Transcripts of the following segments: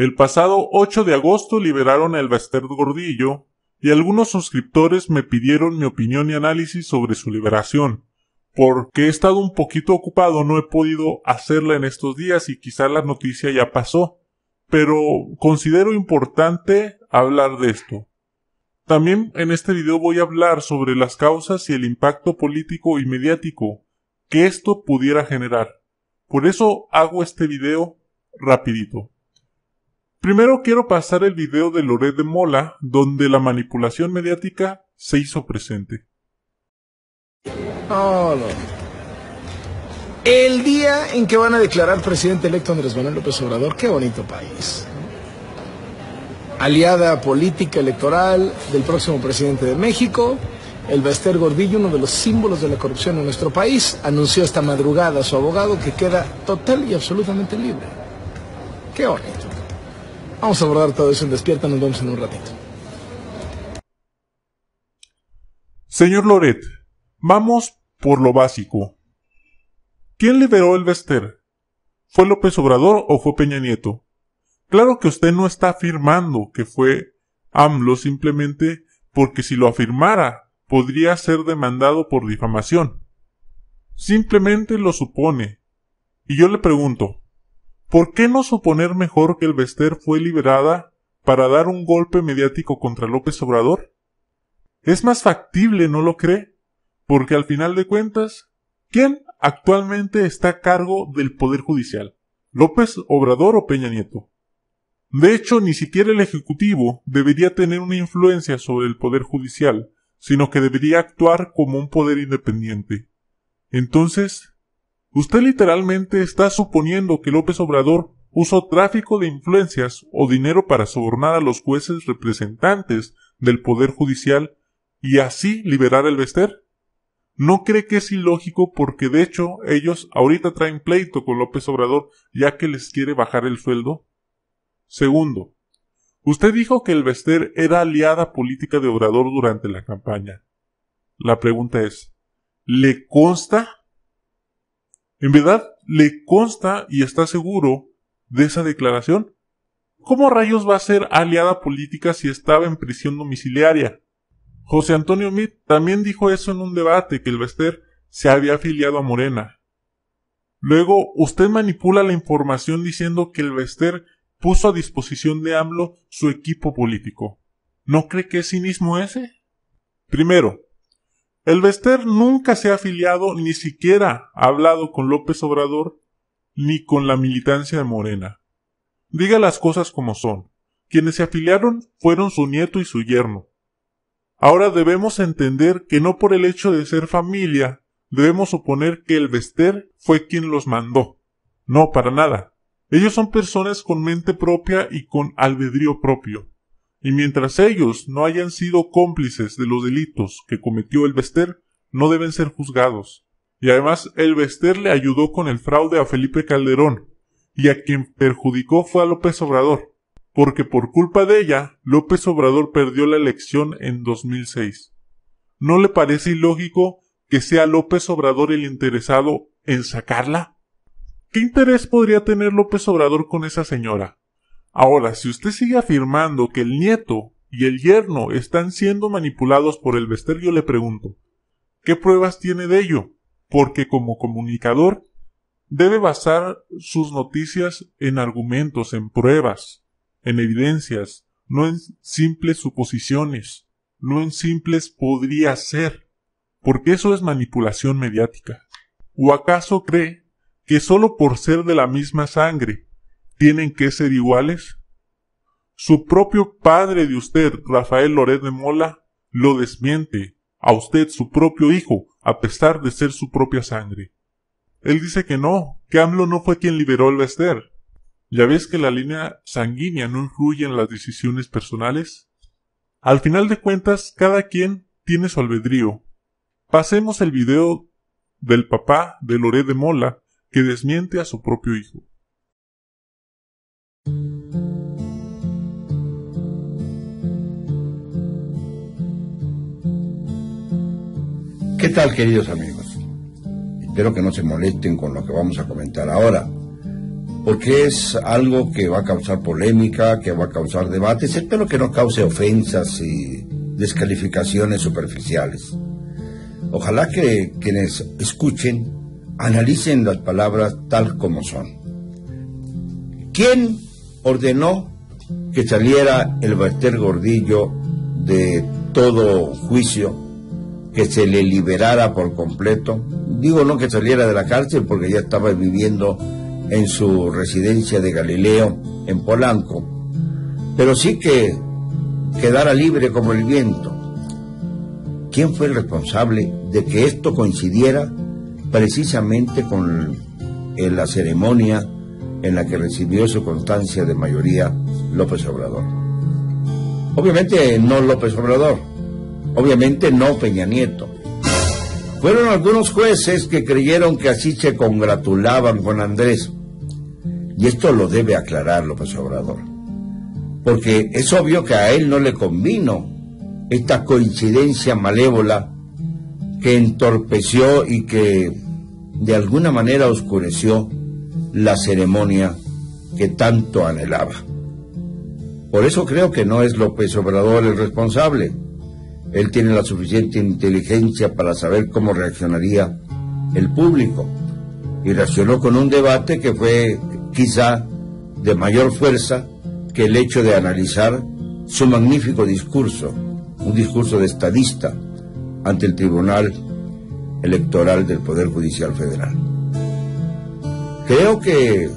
El pasado 8 de agosto liberaron a Elbester Gordillo y algunos suscriptores me pidieron mi opinión y análisis sobre su liberación. Porque he estado un poquito ocupado, no he podido hacerla en estos días y quizá la noticia ya pasó, pero considero importante hablar de esto. También en este video voy a hablar sobre las causas y el impacto político y mediático que esto pudiera generar. Por eso hago este video rapidito. Primero quiero pasar el video de Loret de Mola, donde la manipulación mediática se hizo presente. No. El día en que van a declarar presidente electo Andrés Manuel López Obrador, qué bonito país. Aliada política electoral del próximo presidente de México, Elbester Gordillo, uno de los símbolos de la corrupción en nuestro país, anunció esta madrugada a su abogado que queda total y absolutamente libre. Qué bonito. Vamos a abordar todo eso en Despierta, nos vemos en un ratito. Señor Loret, vamos por lo básico. ¿Quién liberó a Elbester? ¿Fue López Obrador o fue Peña Nieto? Claro que usted no está afirmando que fue AMLO simplemente porque si lo afirmara podría ser demandado por difamación. Simplemente lo supone. Y yo le pregunto, ¿por qué no suponer mejor que Elbester fue liberada para dar un golpe mediático contra López Obrador? Es más factible, ¿no lo cree? Porque al final de cuentas, ¿quién actualmente está a cargo del Poder Judicial? ¿López Obrador o Peña Nieto? De hecho, ni siquiera el Ejecutivo debería tener una influencia sobre el Poder Judicial, sino que debería actuar como un poder independiente. Entonces, usted literalmente está suponiendo que López Obrador usó tráfico de influencias o dinero para sobornar a los jueces representantes del Poder Judicial y así liberar a Elbester. ¿No cree que es ilógico porque de hecho ellos ahorita traen pleito con López Obrador ya que les quiere bajar el sueldo? Segundo, usted dijo que Elbester era aliada política de Obrador durante la campaña. La pregunta es, ¿le consta? ¿En verdad le consta y está seguro de esa declaración? ¿Cómo rayos va a ser aliada política si estaba en prisión domiciliaria? José Antonio Meade también dijo eso en un debate, que Elbester se había afiliado a Morena. Luego, usted manipula la información diciendo que Elbester puso a disposición de AMLO su equipo político. ¿No cree que es cinismo ese? Primero, Elbester nunca se ha afiliado, ni siquiera ha hablado con López Obrador, ni con la militancia de Morena. Diga las cosas como son. Quienes se afiliaron fueron su nieto y su yerno. Ahora debemos entender que no por el hecho de ser familia, debemos suponer que Elbester fue quien los mandó. No, para nada. Ellos son personas con mente propia y con albedrío propio. Y mientras ellos no hayan sido cómplices de los delitos que cometió Elbester, no deben ser juzgados. Y además, Elbester le ayudó con el fraude a Felipe Calderón, y a quien perjudicó fue a López Obrador, porque por culpa de ella, López Obrador perdió la elección en 2006. ¿No le parece ilógico que sea López Obrador el interesado en sacarla? ¿Qué interés podría tener López Obrador con esa señora? Ahora, si usted sigue afirmando que el nieto y el yerno están siendo manipulados por Elbester, yo le pregunto, ¿qué pruebas tiene de ello? Porque como comunicador, debe basar sus noticias en argumentos, en pruebas, en evidencias, no en simples suposiciones, no en simples podría ser, porque eso es manipulación mediática. ¿O acaso cree que solo por ser de la misma sangre tienen que ser iguales? Su propio padre de usted, Rafael Loret de Mola, lo desmiente, a usted, su propio hijo, a pesar de ser su propia sangre. Él dice que no, que AMLO no fue quien liberó a Elbester. ¿Ya ves que la línea sanguínea no influye en las decisiones personales? Al final de cuentas, cada quien tiene su albedrío. Pasemos el video del papá de Loret de Mola, que desmiente a su propio hijo. ¿Qué tal, queridos amigos? Espero que no se molesten con lo que vamos a comentar ahora. porque es algo que va a causar polémica, que va a causar debates. Espero que no cause ofensas y descalificaciones superficiales. Ojalá que quienes escuchen analicen las palabras tal como son. ¿Quién ordenó que saliera el Bester Gordillo de todo juicio, que se le liberara por completo? Digo, no que saliera de la cárcel, porque ya estaba viviendo en su residencia de Galileo, en Polanco, pero sí que quedara libre como el viento. ¿Quién fue el responsable de que esto coincidiera precisamente con la ceremonia en la que recibió su constancia de mayoría López Obrador? Obviamente no López Obrador, obviamente no Peña Nieto. Fueron algunos jueces que creyeron que así se congratulaban con Andrés. Y esto lo debe aclarar López Obrador, porque es obvio que a él no le convino esta coincidencia malévola que entorpeció y que de alguna manera oscureció la ceremonia que tanto anhelaba. Por eso creo que no es López Obrador el responsable. Él tiene la suficiente inteligencia para saber cómo reaccionaría el público, y reaccionó con un debate que fue quizá de mayor fuerza que el hecho de analizar su magnífico discurso, un discurso de estadista ante el Tribunal Electoral del Poder Judicial Federal. Creo que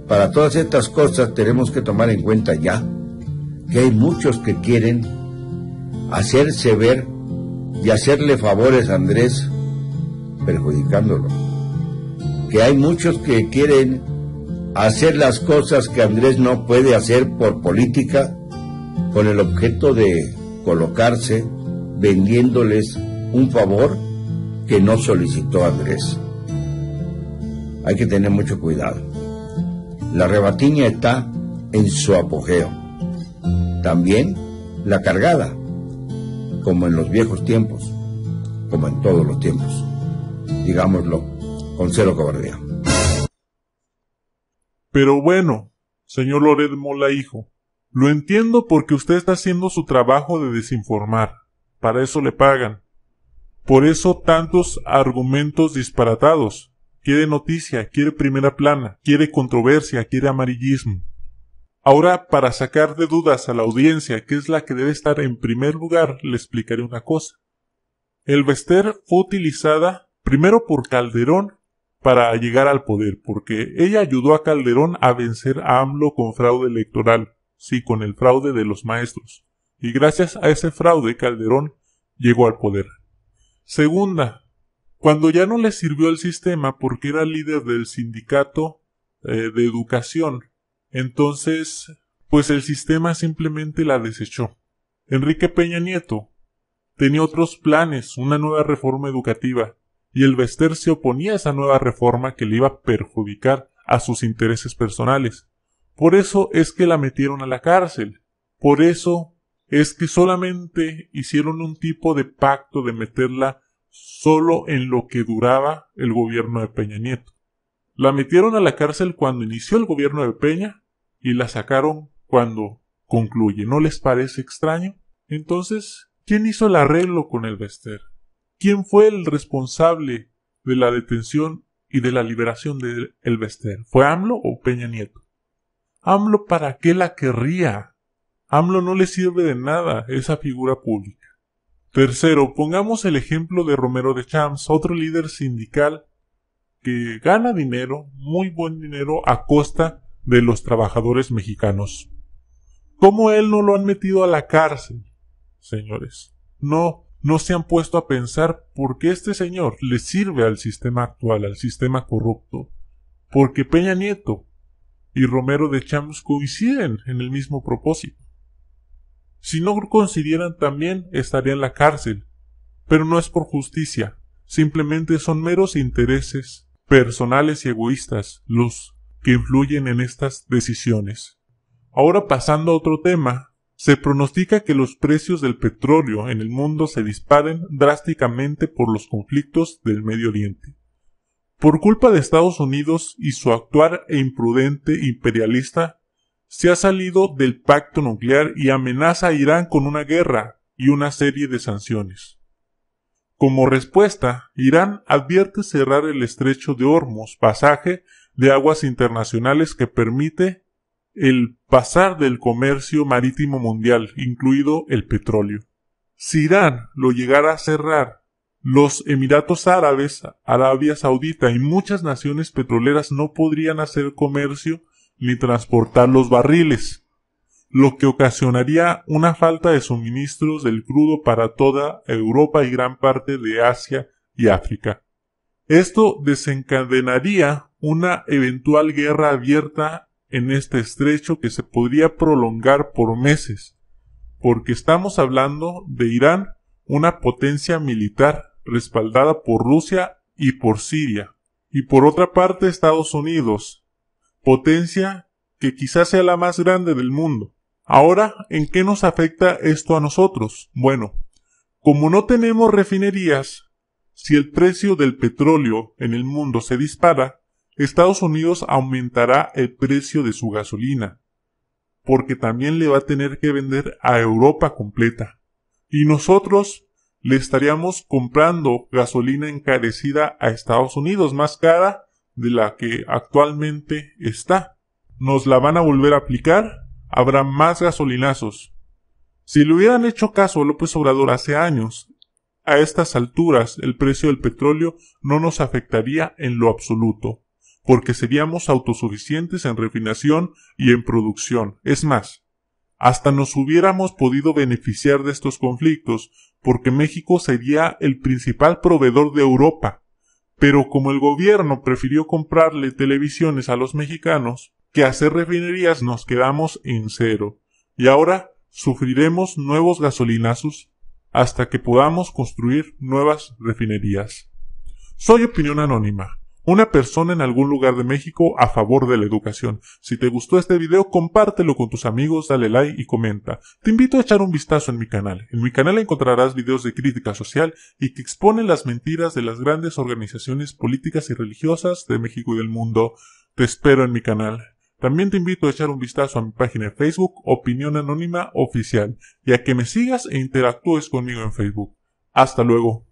para todas estas cosas tenemos que tomar en cuenta ya que hay muchos que quieren hacerse ver y hacerle favores a Andrés perjudicándolo, que hay muchos que quieren hacer las cosas que Andrés no puede hacer por política, con el objeto de colocarse vendiéndoles un favor que no solicitó Andrés. Hay que tener mucho cuidado. La rebatiña está en su apogeo. También la cargada, como en los viejos tiempos, como en todos los tiempos. Digámoslo con cero cobardía. Pero bueno, señor Loret Mola hijo, lo entiendo porque usted está haciendo su trabajo de desinformar. Para eso le pagan. Por eso tantos argumentos disparatados. Quiere noticia, quiere primera plana, quiere controversia, quiere amarillismo. Ahora, para sacar de dudas a la audiencia, que es la que debe estar en primer lugar, le explicaré una cosa. El Bester fue utilizada primero por Calderón para llegar al poder, porque ella ayudó a Calderón a vencer a AMLO con fraude electoral, sí, con el fraude de los maestros, y gracias a ese fraude Calderón llegó al poder. Segunda, cuando ya no le sirvió el sistema porque era líder del sindicato de educación, entonces, pues el sistema simplemente la desechó. Enrique Peña Nieto tenía otros planes, una nueva reforma educativa, y el Bester se oponía a esa nueva reforma que le iba a perjudicar a sus intereses personales. Por eso es que la metieron a la cárcel. Por eso es que solamente hicieron un tipo de pacto de meterla solo en lo que duraba el gobierno de Peña Nieto. La metieron a la cárcel cuando inició el gobierno de Peña y la sacaron cuando concluye. ¿No les parece extraño? Entonces, ¿quién hizo el arreglo con el Bester? ¿Quién fue el responsable de la detención y de la liberación de el Bester? ¿Fue AMLO o Peña Nieto? AMLO, ¿para qué la querría? AMLO no le sirve de nada esa figura pública. Tercero, pongamos el ejemplo de Romero de Champs, otro líder sindical que gana dinero, muy buen dinero, a costa de los trabajadores mexicanos. ¿Cómo él no lo han metido a la cárcel? Señores, no se han puesto a pensar por qué este señor le sirve al sistema actual, al sistema corrupto. Porque Peña Nieto y Romero de Champs coinciden en el mismo propósito. Si no coincidieran también estaría en la cárcel, pero no es por justicia, simplemente son meros intereses personales y egoístas los que influyen en estas decisiones. Ahora pasando a otro tema, se pronostica que los precios del petróleo en el mundo se disparen drásticamente por los conflictos del Medio Oriente. Por culpa de Estados Unidos y su actuar imprudente imperialista, se ha salido del pacto nuclear y amenaza a Irán con una guerra y una serie de sanciones. Como respuesta, Irán advierte cerrar el estrecho de Hormuz, pasaje de aguas internacionales que permite el pasar del comercio marítimo mundial, incluido el petróleo. Si Irán lo llegara a cerrar, los Emiratos Árabes, Arabia Saudita y muchas naciones petroleras no podrían hacer comercio ni transportar los barriles, lo que ocasionaría una falta de suministros del crudo para toda Europa y gran parte de Asia y África. Esto desencadenaría una eventual guerra abierta en este estrecho que se podría prolongar por meses, porque estamos hablando de Irán, una potencia militar respaldada por Rusia y por Siria, y por otra parte Estados Unidos, potencia que quizás sea la más grande del mundo. Ahora, ¿en qué nos afecta esto a nosotros? Bueno, como no tenemos refinerías, si el precio del petróleo en el mundo se dispara, Estados Unidos aumentará el precio de su gasolina, porque también le va a tener que vender a Europa completa. Y nosotros le estaríamos comprando gasolina encarecida a Estados Unidos, más cara de la que actualmente está. Nos la van a volver a aplicar, habrá más gasolinazos. Si le hubieran hecho caso a López Obrador hace años, a estas alturas el precio del petróleo no nos afectaría en lo absoluto, porque seríamos autosuficientes en refinación y en producción. Es más, hasta nos hubiéramos podido beneficiar de estos conflictos, porque México sería el principal proveedor de Europa. Pero como el gobierno prefirió comprarle televisiones a los mexicanos que hacer refinerías, nos quedamos en cero. Y ahora sufriremos nuevos gasolinazos hasta que podamos construir nuevas refinerías. Soy Opinión Anónima, una persona en algún lugar de México a favor de la educación. Si te gustó este video, compártelo con tus amigos, dale like y comenta. Te invito a echar un vistazo en mi canal. En mi canal encontrarás videos de crítica social y que exponen las mentiras de las grandes organizaciones políticas y religiosas de México y del mundo. Te espero en mi canal. También te invito a echar un vistazo a mi página de Facebook, Opinión Anónima Oficial, y a que me sigas e interactúes conmigo en Facebook. Hasta luego.